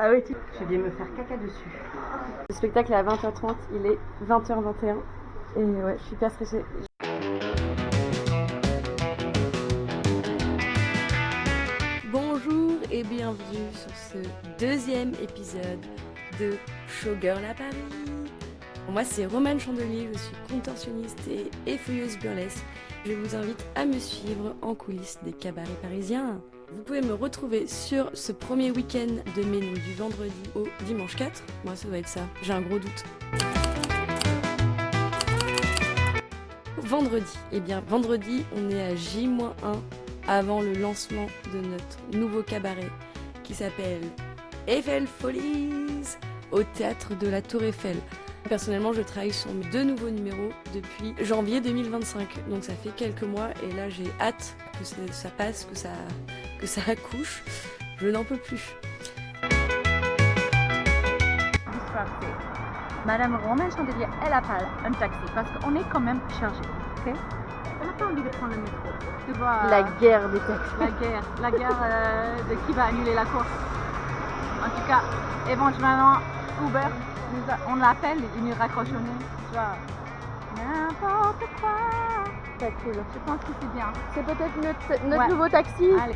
Ah oui, je vais me faire caca dessus. Le spectacle est à 20h30, il est 20h21. Et ouais, je suis hyper stressée. Bonjour et bienvenue sur ce deuxième épisode de Showgirl à Paris. Moi c'est Romane Chandelier, je suis contorsionniste et effeuilleuse burlesque. Je vous invite à me suivre en coulisses des cabarets parisiens. Vous pouvez me retrouver sur ce premier week-end de mai, donc du vendredi au dimanche 4. Moi ça doit être ça, j'ai un gros doute. Vendredi, on est à J-1 avant le lancement de notre nouveau cabaret qui s'appelle Eiffel Follies au théâtre de la Tour Eiffel. Personnellement, je travaille sur mes 2 nouveaux numéros depuis janvier 2025, donc ça fait quelques mois et là j'ai hâte que ça passe, que ça accouche. Je n'en peux plus. Madame Romane Chandelier, elle appelle un taxi parce qu'on est quand même chargé, ok? Elle n'a pas envie de prendre le métro. Tu vois, La guerre des taxis. La guerre de qui va annuler la course. En tout cas, éventuellement, Uber, on l'appelle, il nous raccroche au nez. Tu vois, n'importe quoi. C'est cool. Je pense que c'est bien. C'est peut-être notre Ouais. nouveau taxi. Allez.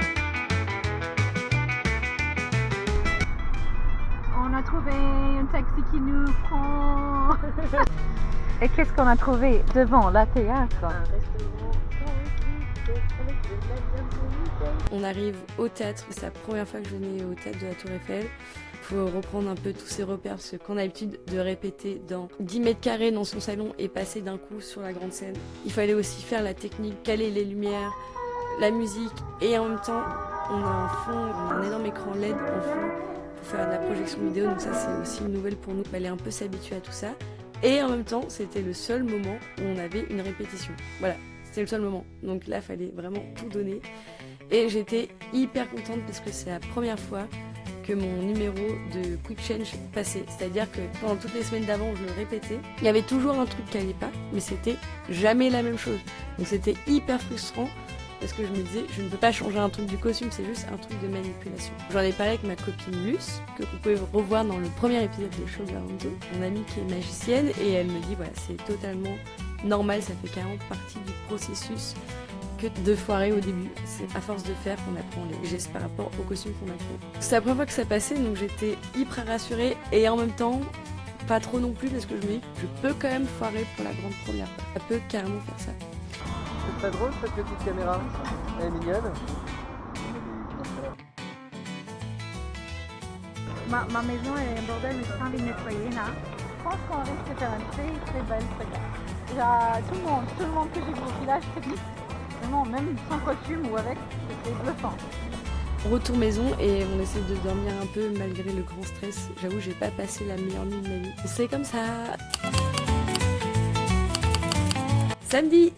On a trouvé un taxi qui nous prend. Et qu'est-ce qu'on a trouvé devant la théâtre? On arrive au théâtre, c'est la première fois que je venais au théâtre de la Tour Eiffel. Il faut reprendre un peu tous ces repères parce qu'on a l'habitude de répéter dans 10 mètres carrés dans son salon et passer d'un coup sur la grande scène. Il fallait aussi faire la technique, caler les lumières, la musique et en même temps on a un énorme écran LED en fond pour faire de la projection vidéo, donc ça c'est aussi une nouvelle pour nous. Il fallait un peu s'habituer à tout ça et en même temps c'était le seul moment où on avait une répétition. Voilà, c'était le seul moment, donc là il fallait vraiment tout donner. Et j'étais hyper contente parce que c'est la première fois que mon numéro de Quick Change passait. C'est-à-dire que pendant toutes les semaines d'avant, je le répétais. Il y avait toujours un truc qui allait pas, mais c'était jamais la même chose. Donc c'était hyper frustrant parce que je me disais, je ne peux pas changer un truc du costume, c'est juste un truc de manipulation. J'en ai parlé avec ma copine Luce, que vous pouvez revoir dans le premier épisode de Showgirl, mon amie qui est magicienne, et elle me dit, voilà, c'est totalement normal, ça fait carrément partie du processus que de foirer au début. C'est à force de faire qu'on apprend les gestes par rapport au costume qu'on a créé. C'est la première fois que ça passait, donc j'étais hyper rassurée et en même temps, pas trop non plus parce que je me dis, je peux quand même foirer pour la grande première fois. Ça peut carrément faire ça. C'est très drôle cette petite caméra, elle est mignonne. Ma maison est un bordel, mais sans les nettoyer là. Je pense qu'on risque de faire un très bel spectacle. Tout le monde que j'ai vu au village te dit, vraiment, même sans costume ou avec, c'était bluffant. Retour maison et on essaie de dormir un peu malgré le grand stress. J'avoue, j'ai pas passé la meilleure nuit de ma vie. C'est comme ça. Samedi,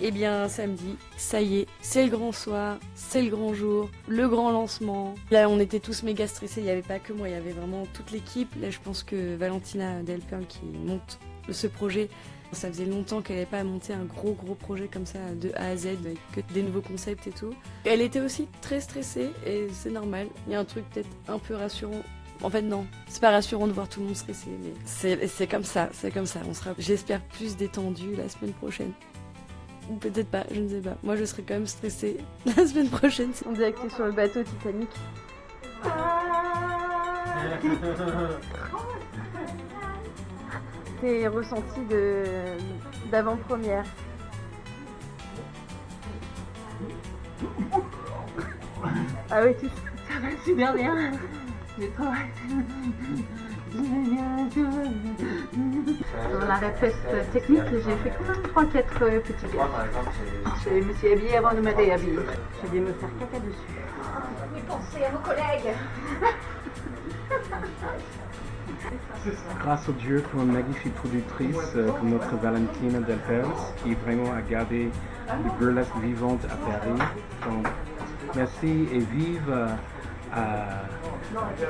samedi, ça y est, c'est le grand soir, c'est le grand jour, le grand lancement. Là, on était tous méga stressés, il n'y avait pas que moi, il y avait vraiment toute l'équipe. Là, je pense que Valentina Delperle qui monte ce projet, ça faisait longtemps qu'elle n'avait pas monté un gros projet comme ça de A à Z avec que des nouveaux concepts et tout. Elle était aussi très stressée et c'est normal, il y a un truc peut-être un peu rassurant. En fait non, c'est pas rassurant de voir tout le monde stressé, mais c'est comme ça, on sera, j'espère, plus détendu la semaine prochaine. Ou peut-être pas, je ne sais pas. Moi je serai quand même stressée la semaine prochaine. On dirait que t'es sur le bateau Titanic. Tes ressentis d'avant-première. Ah oui, ça va super bien. J'ai trop Dans la répète technique, j'ai fait quand même 3-4 petits gars. Je me suis habillée avant de me réhabiller. Je vais me faire caca dessus. Oui, pensez à vos collègues. Grâce au Dieu pour une magnifique productrice comme notre Valentina Delperle qui vraiment a gardé les burlesques vivantes à Paris. Donc merci et vive à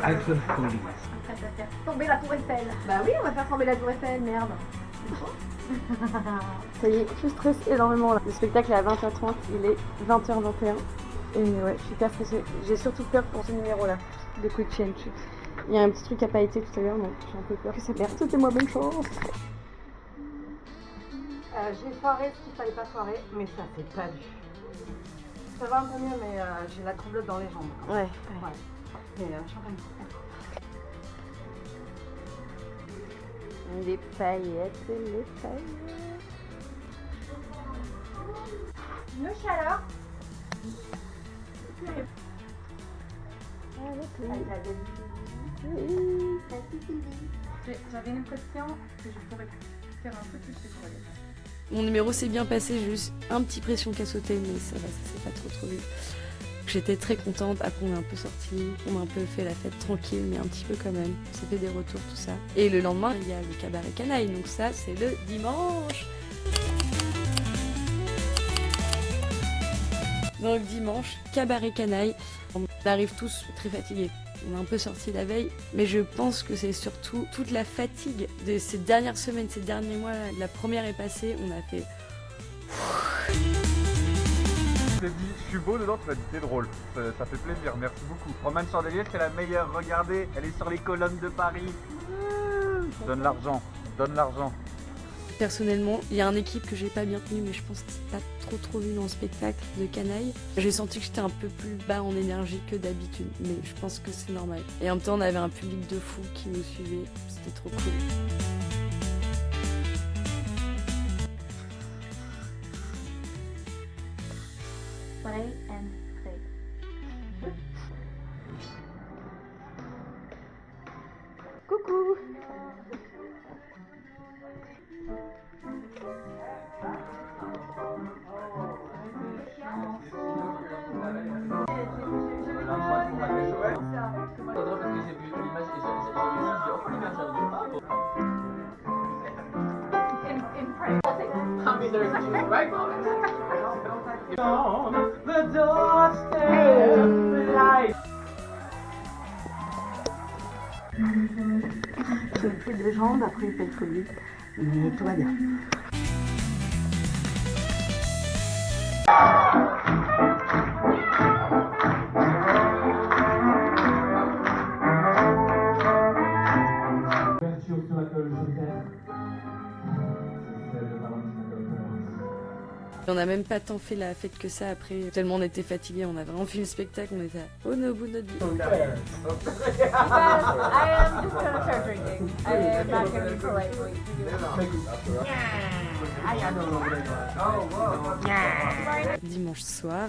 Eiffel Follies. On va faire tomber la tour Eiffel. Bah oui, on va faire tomber la tour Eiffel, merde. Ça y est, je stresse énormément là. Le spectacle est à 20h30, il est 20h21. Et ouais, je suis hyper stressée. J'ai surtout peur pour ce numéro là, de Quick Change. Il y a un petit truc qui a pas été tout à l'heure, donc j'ai un peu peur que ça perde. Souhaitez-moi bonne chance. J'ai foiré ce qu'il fallait pas foirer, mais ça s'est pas vu. Ça va un peu mieux, mais j'ai la tremblote dans les jambes. Ouais. Mais champagne. Les paillettes. Une chaleur. J'avais l'impression que je pourrais faire un peu plus de foyer. Mon numéro s'est bien passé, j'ai juste un petit pression qui a sauté, mais ça va, ça s'est pas trop vu. J'étais très contente, après on est un peu sortis, on a un peu fait la fête tranquille, mais un petit peu quand même. On s'est fait des retours, tout ça. Et le lendemain, il y a le cabaret canaille, donc ça c'est le dimanche. Donc dimanche, cabaret canaille. On arrive tous très fatigués. On est un peu sortis la veille, mais je pense que c'est surtout toute la fatigue de ces dernières semaines, ces derniers mois. La première est passée, on a fait... Je t'ai dit, je suis beau dedans, tu m'as dit t'es drôle. Ça fait plaisir, merci beaucoup. Romane Chandelier, c'est la meilleure, regardez, elle est sur les colonnes de Paris. Donne l'argent, donne l'argent. Personnellement, il y a une équipe que j'ai pas bien tenue, mais je pense que c'est pas trop vu dans le spectacle de canaille. J'ai senti que j'étais un peu plus bas en énergie que d'habitude, mais je pense que c'est normal. Et en même temps, on avait un public de fous qui nous suivait, c'était trop cool. Play and play. Coucou! J'ai fait deux jambes, après il fait le Covid, mais tout va bien. On n'a même pas tant fait la fête que ça après, tellement on était fatigués, on a vraiment fait le spectacle, on était au bout de notre vie. I am just gonna start drinking. I am not gonna be polite. Dimanche soir,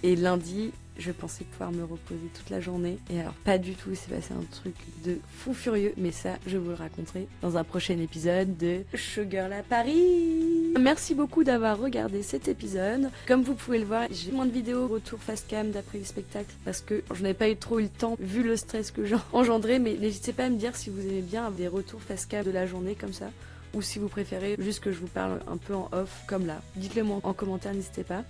et lundi, je pensais pouvoir me reposer toute la journée. Et alors pas du tout, il s'est passé un truc de fou furieux, mais ça je vous le raconterai dans un prochain épisode de Showgirl à Paris. Merci beaucoup d'avoir regardé cet épisode. Comme vous pouvez le voir, j'ai moins de vidéos retour fast cam d'après le spectacle parce que je n'avais pas trop eu le temps vu le stress que j'ai engendré, mais n'hésitez pas à me dire si vous aimez bien des retours fast cam de la journée comme ça, ou si vous préférez juste que je vous parle un peu en off comme là. Dites-le moi en commentaire, n'hésitez pas.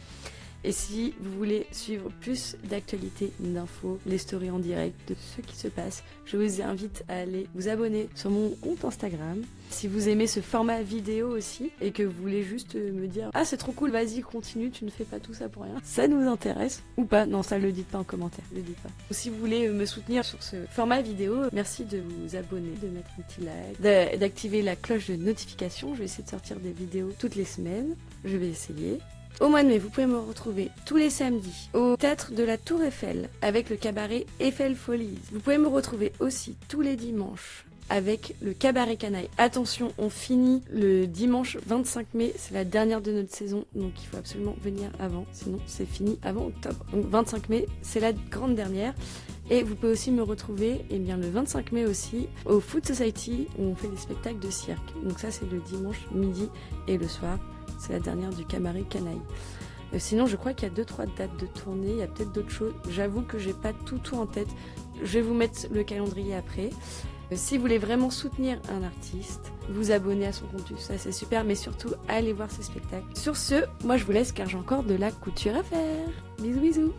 Et si vous voulez suivre plus d'actualités, d'infos, les stories en direct de ce qui se passe, je vous invite à aller vous abonner sur mon compte Instagram. Si vous aimez ce format vidéo aussi et que vous voulez juste me dire « Ah, c'est trop cool, vas-y, continue, tu ne fais pas tout ça pour rien », ça nous intéresse ou pas. Non, ça, le dites pas en commentaire, le dites pas. Ou si vous voulez me soutenir sur ce format vidéo, merci de vous abonner, de mettre un petit like, d'activer la cloche de notification. Je vais essayer de sortir des vidéos toutes les semaines. Je vais essayer. Au mois de mai, vous pouvez me retrouver tous les samedis au théâtre de la Tour Eiffel avec le cabaret Eiffel Folies. Vous pouvez me retrouver aussi tous les dimanches avec le cabaret canaille. Attention, on finit le dimanche 25 mai, c'est la dernière de notre saison, donc il faut absolument venir avant, sinon c'est fini avant octobre. Donc 25 mai, c'est la grande dernière. Et vous pouvez aussi me retrouver le 25 mai aussi au Food Society où on fait des spectacles de cirque. Donc ça c'est le dimanche midi et le soir. C'est la dernière du cabaret canaille. Sinon, je crois qu'il y a 2-3 dates de tournée, il y a peut-être d'autres choses. J'avoue que j'ai pas tout en tête. Je vais vous mettre le calendrier après. Si vous voulez vraiment soutenir un artiste, vous abonner à son contenu, ça c'est super, mais surtout allez voir ses spectacles. Sur ce, moi je vous laisse car j'ai encore de la couture à faire. Bisous bisous.